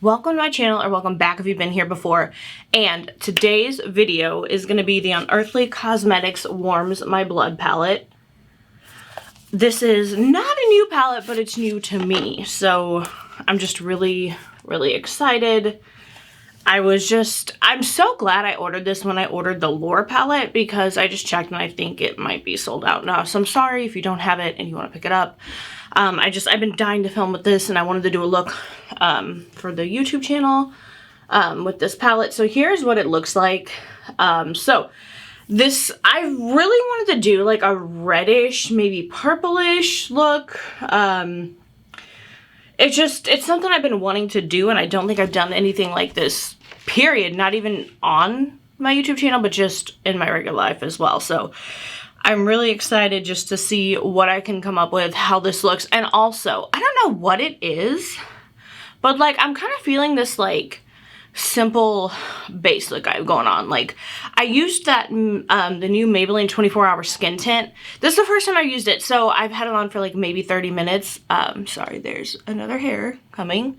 welcome to my channel, or welcome back if you've been here before. And today's video is going to be the Unearthly Cosmetics Warms My Blood palette. This is not a new palette, but it's new to me, so I'm just really excited. I'm so glad I ordered this when I ordered the Lore palette, because I just checked and I think it might be sold out now. So I'm sorry if you don't have it and you want to pick it up. I've been dying to film with this, and I wanted to do a look for the YouTube channel with this palette. So here's what it looks like. So this, I really wanted to do like a reddish, maybe purplish look. It's something I've been wanting to do, and I don't think I've done anything like this, period. Not even on my YouTube channel, but just in my regular life as well. So I'm really excited just to see what I can come up with, how this looks. And also, I don't know what it is, but like I'm kind of feeling this like simple base look I have going on. Like I used that the new Maybelline 24-hour skin tint. This is the first time I used it, so I've had it on for like maybe 30 minutes. Sorry, there's another hair coming.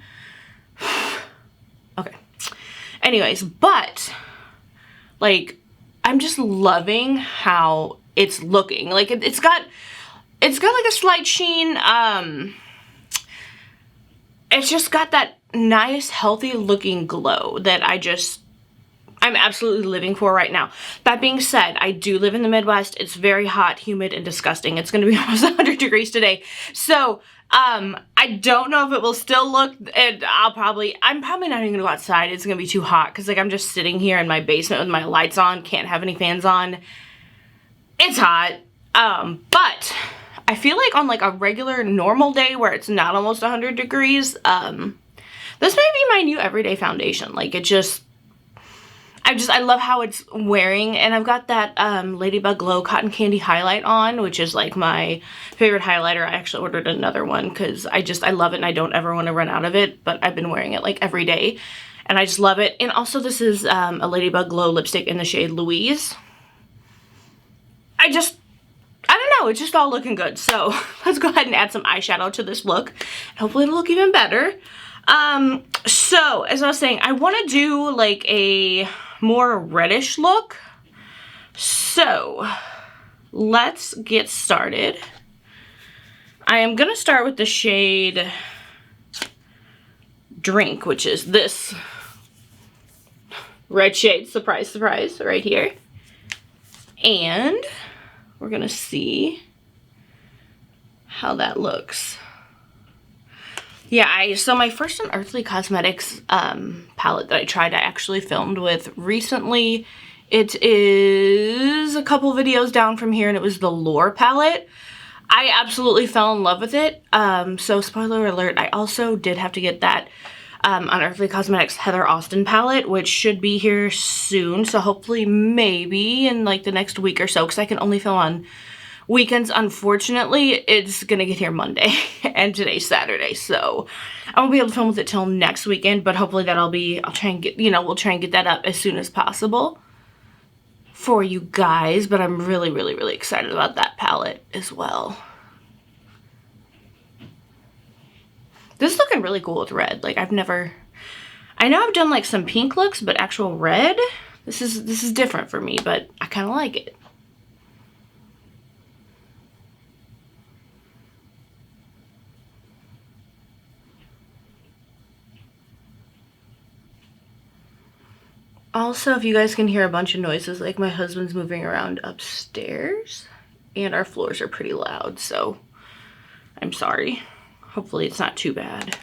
Okay. Anyways, but like I'm just loving how it's looking. Like it's got like a slight sheen. It's just got that nice, healthy looking glow that I'm absolutely living for right now. That being said, I do live in the Midwest. It's very hot, humid, and disgusting. It's going to be almost 100 degrees today. So, I don't know if it will still look, and I'm probably not even going to go outside. It's going to be too hot, because like I'm just sitting here in my basement with my lights on, can't have any fans on. It's hot. But I feel like on like a regular normal day where it's not almost 100 degrees, this may be my new everyday foundation. Like I love how it's wearing, and I've got that Ladybug Glow Cotton Candy highlight on, which is like my favorite highlighter. I actually ordered another one because I love it and I don't ever want to run out of it, but I've been wearing it like every day and I just love it. And also this is a Ladybug Glow lipstick in the shade Louise. I don't know, it's just all looking good. So let's go ahead and add some eyeshadow to this look, and hopefully it'll look even better. So as I was saying, I want to do like a more reddish look. So let's get started. I am going to start with the shade Drink, which is this red shade, surprise, surprise, right here. And we're going to see how that looks. Yeah, so my first Unearthly Cosmetics palette that I tried, I actually filmed with recently. It is a couple videos down from here, and it was the Lore palette. I absolutely fell in love with it. So spoiler alert, I also did have to get that Unearthly Cosmetics Heather Austin palette, which should be here soon. So hopefully maybe in like the next week or so, because I can only film on weekends. Unfortunately, it's gonna get here Monday and today's Saturday, so I won't be able to film with it till next weekend, but hopefully I'll try and get, we'll try and get that up as soon as possible for you guys. But I'm really excited about that palette as well. This is looking really cool with red. Like I know I've done like some pink looks, but actual red, this is different for me, but I kind of like it. Also, if you guys can hear a bunch of noises, like my husband's moving around upstairs, and our floors are pretty loud, so I'm sorry. Hopefully it's not too bad.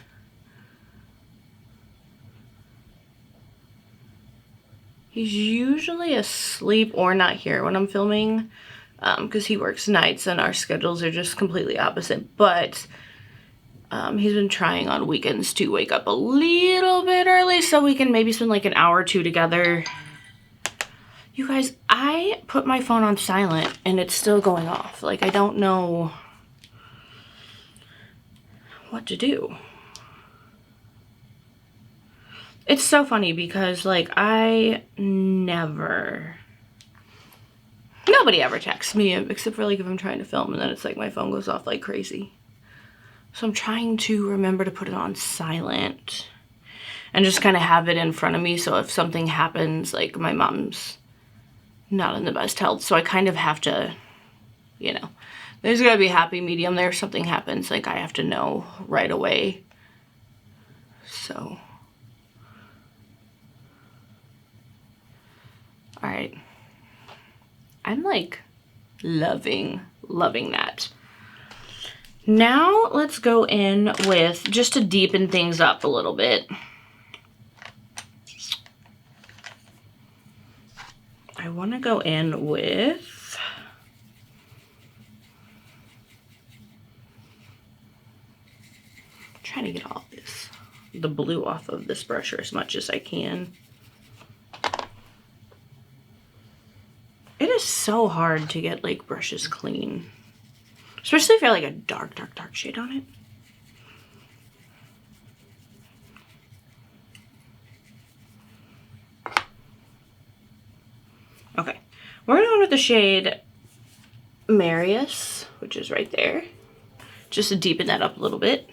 He's usually asleep or not here when I'm filming, because he works nights and our schedules are just completely opposite, but he's been trying on weekends to wake up a little bit early so we can maybe spend like an hour or two together. You guys, I put my phone on silent and it's still going off. Like I don't know what to do. It's so funny because like nobody ever texts me except for like if I'm trying to film, and then it's like my phone goes off like crazy. So I'm trying to remember to put it on silent. and just kind of have it in front of me, so if something happens, like my mom's not in the best health, so I kind of have to, you know, there's gotta be a happy medium there. If something happens, like I have to know right away. So, all right. I'm like loving that. Now let's go in with, just to deepen things up a little bit, I want to go in with, trying to get all this, the blue off of this brusher as much as I can. It is so hard to get like brushes clean, especially if you have like a dark shade on it. Okay, we're gonna go with the shade Marius, which is right there, just to deepen that up a little bit.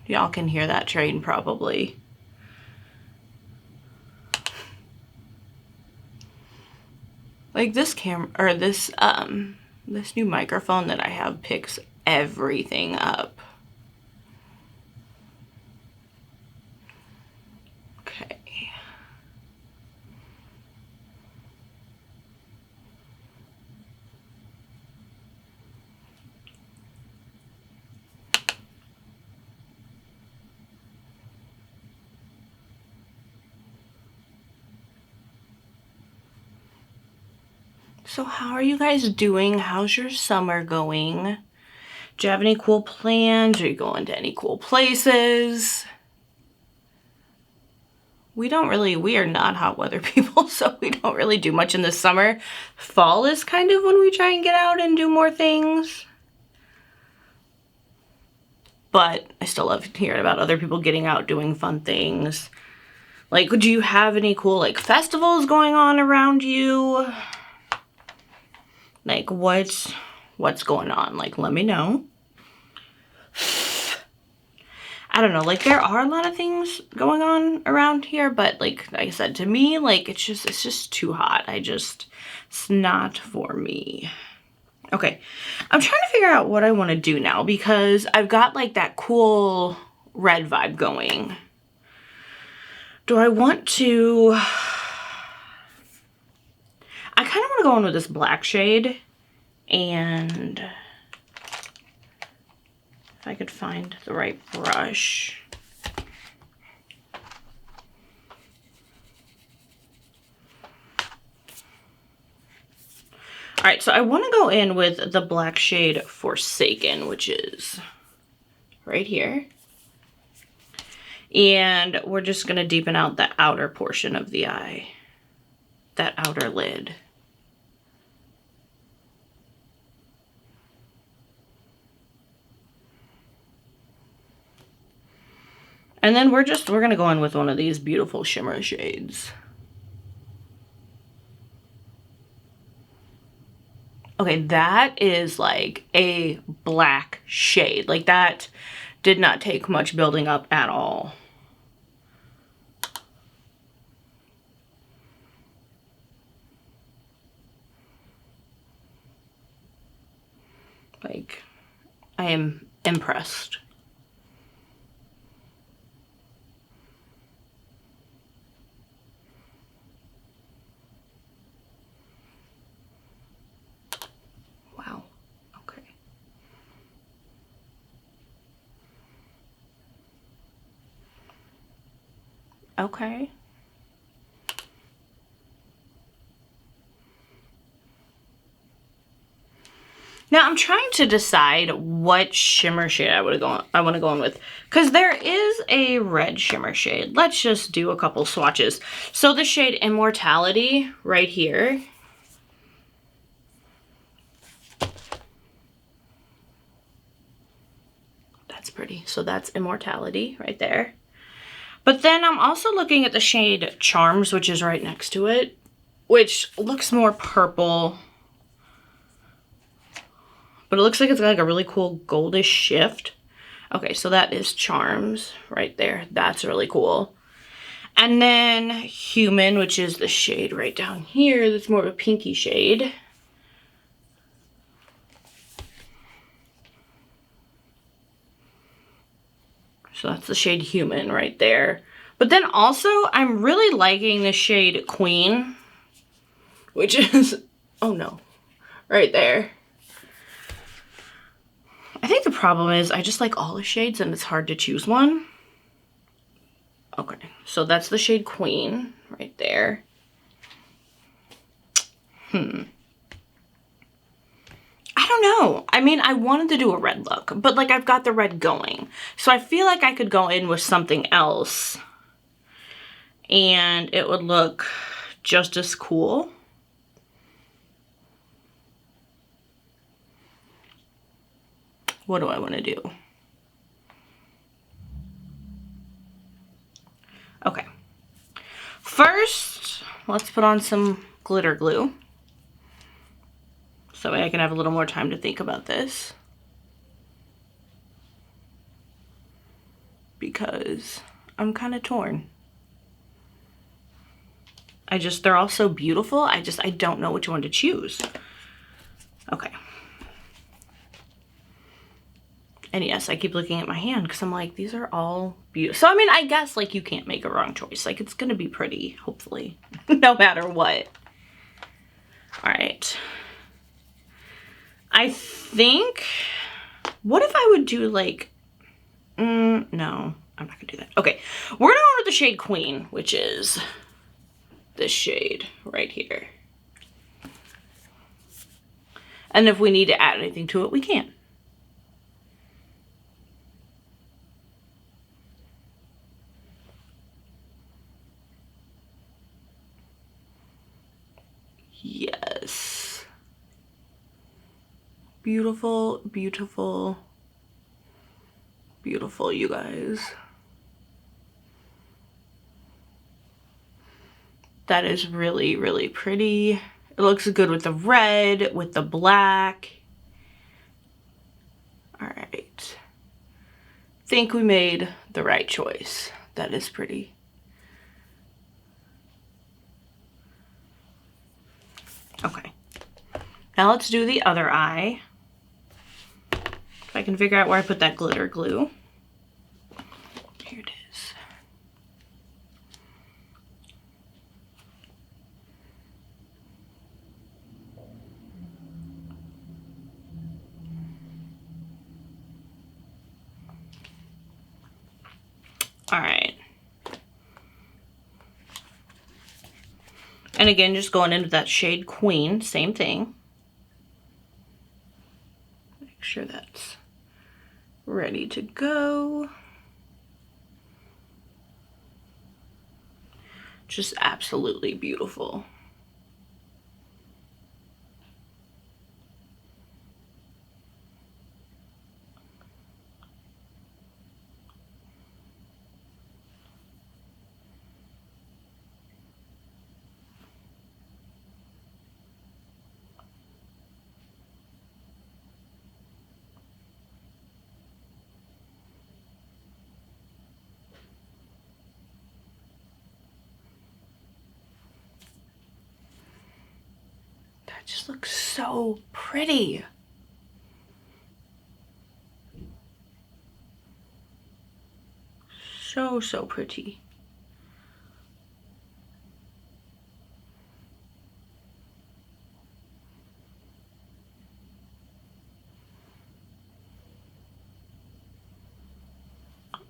Y'all can hear that train probably. Like this camera, or this new microphone that I have picks everything up. Okay. So how are you guys doing? How's your summer going? Do you have any cool plans? Are you going to any cool places? We are not hot weather people, so we don't really do much in the summer. Fall is kind of when we try and get out and do more things. But I still love hearing about other people getting out doing fun things. Like, do you have any cool like festivals going on around you? Like what's going on? Like, let me know. I don't know, like there are a lot of things going on around here, but like I said, to me, like it's just too hot. It's not for me. Okay, I'm trying to figure out what I want to do now, because I've got like that cool red vibe going. Do I want to, I kind of want to go in with this black shade, and if I could find the right brush. All right, so I want to go in with the black shade Forsaken, which is right here. And we're just going to deepen out the outer portion of the eye, that outer lid. And then we're going to go in with one of these beautiful shimmer shades. Okay, that is like a black shade. Like that did not take much building up at all. Like, I am impressed. Wow, okay. Okay. Now I'm trying to decide what shimmer shade I want to go in with, because there is a red shimmer shade. Let's just do a couple swatches. So the shade Immortality right here. That's pretty. So that's Immortality right there. But then I'm also looking at the shade Charms, which is right next to it, which looks more purple. But it looks like it's got like a really cool goldish shift. Okay, so that is Charms right there. That's really cool. And then Human, which is the shade right down here. That's more of a pinky shade. So that's the shade Human right there. But then also, I'm really liking the shade Queen, which is, oh no, right there. I think the problem is I just like all the shades and it's hard to choose one. Okay, so that's the shade Queen right there. I don't know. I mean, I wanted to do a red look, but like I've got the red going. So I feel like I could go in with something else and it would look just as cool. What do I want to do? Okay. First, let's put on some glitter glue. So that way I can have a little more time to think about this. Because I'm kind of torn. They're all so beautiful. I don't know which one to choose. Okay. And yes, I keep looking at my hand because I'm like, these are all beautiful. So, I mean, I guess, like, you can't make a wrong choice. Like, it's going to be pretty, hopefully, no matter what. All right. I think, what if I would do, like, no, I'm not going to do that. Okay, we're going to go with the shade Queen, which is this shade right here. And if we need to add anything to it, we can. Yes. Beautiful, beautiful, beautiful, you guys. That is really, really pretty. It looks good with the red, with the black. All right. Think we made the right choice. That is pretty. Okay. Now let's do the other eye. If I can figure out where I put that glitter glue. Here it is. All right. And again, just going into that shade Queen, same thing. Make sure that's ready to go. Just absolutely beautiful. That just looks so pretty. So pretty.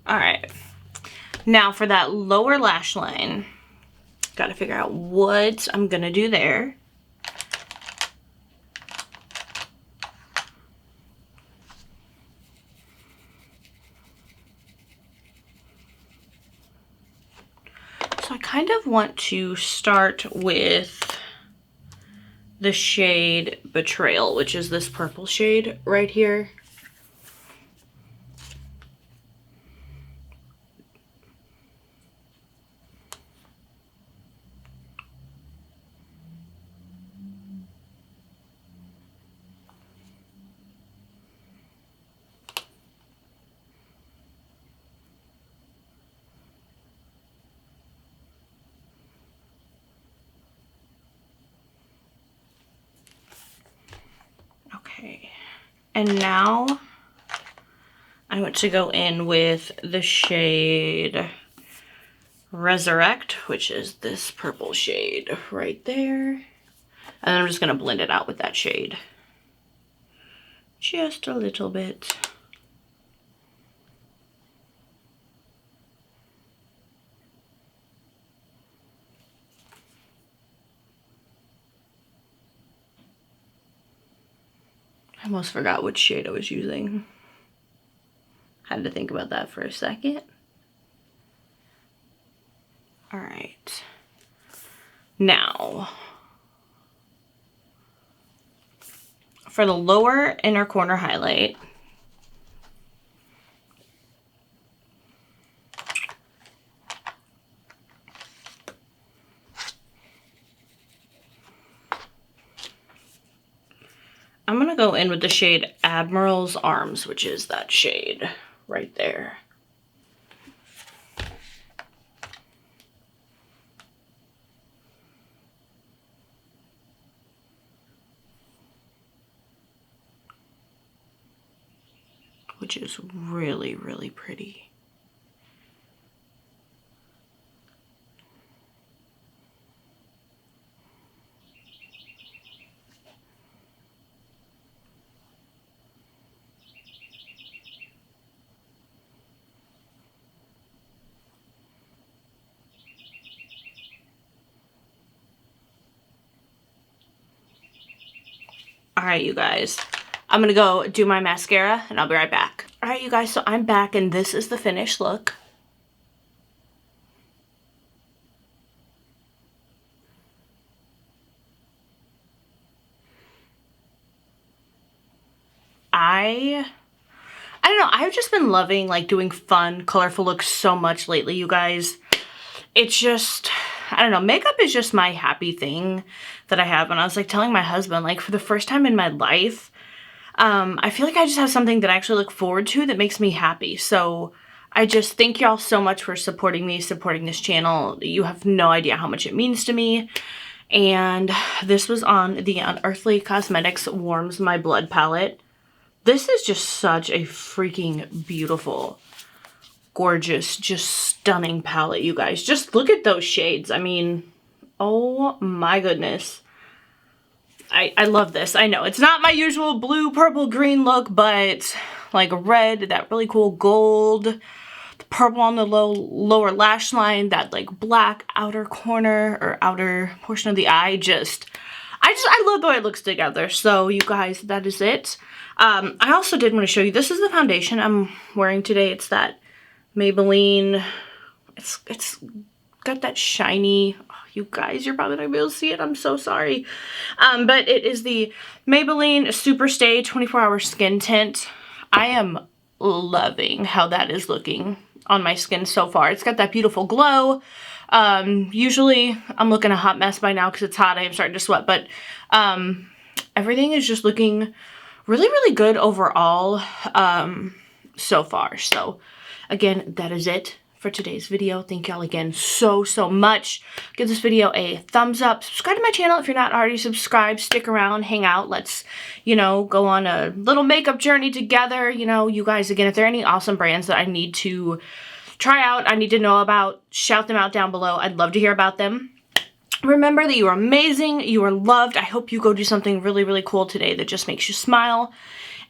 All right. Now for that lower lash line, got to figure out what I'm gonna do there. So I kind of want to start with the shade Betrayal, which is this purple shade right here. Okay, and now I want to go in with the shade Resurrect, which is this purple shade right there. And then I'm just going to blend it out with that shade. Just a little bit. I almost forgot which shade I was using. Had to think about that for a second. All right. Now, for the lower inner corner highlight, I'm gonna go in with the shade Admiral's Arms, which is that shade right there. Which is really, really pretty. All right, you guys, I'm gonna go do my mascara and I'll be right back. All right, you guys, so I'm back and this is the finished look. I don't know, I've just been loving like doing fun, colorful looks so much lately, you guys. It's just, I don't know, makeup is just my happy thing that I have. And I was like telling my husband, like for the first time in my life, I feel like I just have something that I actually look forward to that makes me happy. So I just thank y'all so much for supporting me, supporting this channel. You have no idea how much it means to me. And this was on the Unearthly Cosmetics Warms My Blood palette. This is just such a freaking beautiful, gorgeous, just stunning palette, you guys. Just look at those shades. I mean, oh my goodness. I love this. I know it's not my usual blue, purple, green look, but like red, that really cool gold, the purple on the lower lash line, that like black outer corner or outer portion of the eye. I love the way it looks together. So you guys, that is it. I also did want to show you, this is the foundation I'm wearing today. It's that Maybelline, it's got that shiny, oh, you guys, you're probably not gonna be able to see it, I'm so sorry. But it is the Maybelline Superstay 24-Hour Skin Tint. I am loving how that is looking on my skin so far. It's got that beautiful glow. Usually I'm looking a hot mess by now because it's hot, I am starting to sweat, but everything is just looking really, really good overall so far. So again, that is it for today's video. Thank y'all again so much. Give this video a thumbs up. Subscribe to my channel if you're not already subscribed. Stick around, hang out. Let's, you know, go on a little makeup journey together. You know, you guys, again, if there are any awesome brands that I need to try out, I need to know about, shout them out down below. I'd love to hear about them. Remember that you are amazing, you are loved. I hope you go do something really, really cool today that just makes you smile.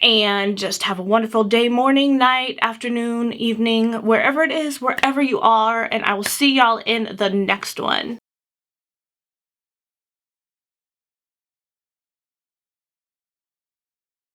And just have a wonderful day, morning, night, afternoon, evening, wherever it is, wherever you are. And I will see y'all in the next one.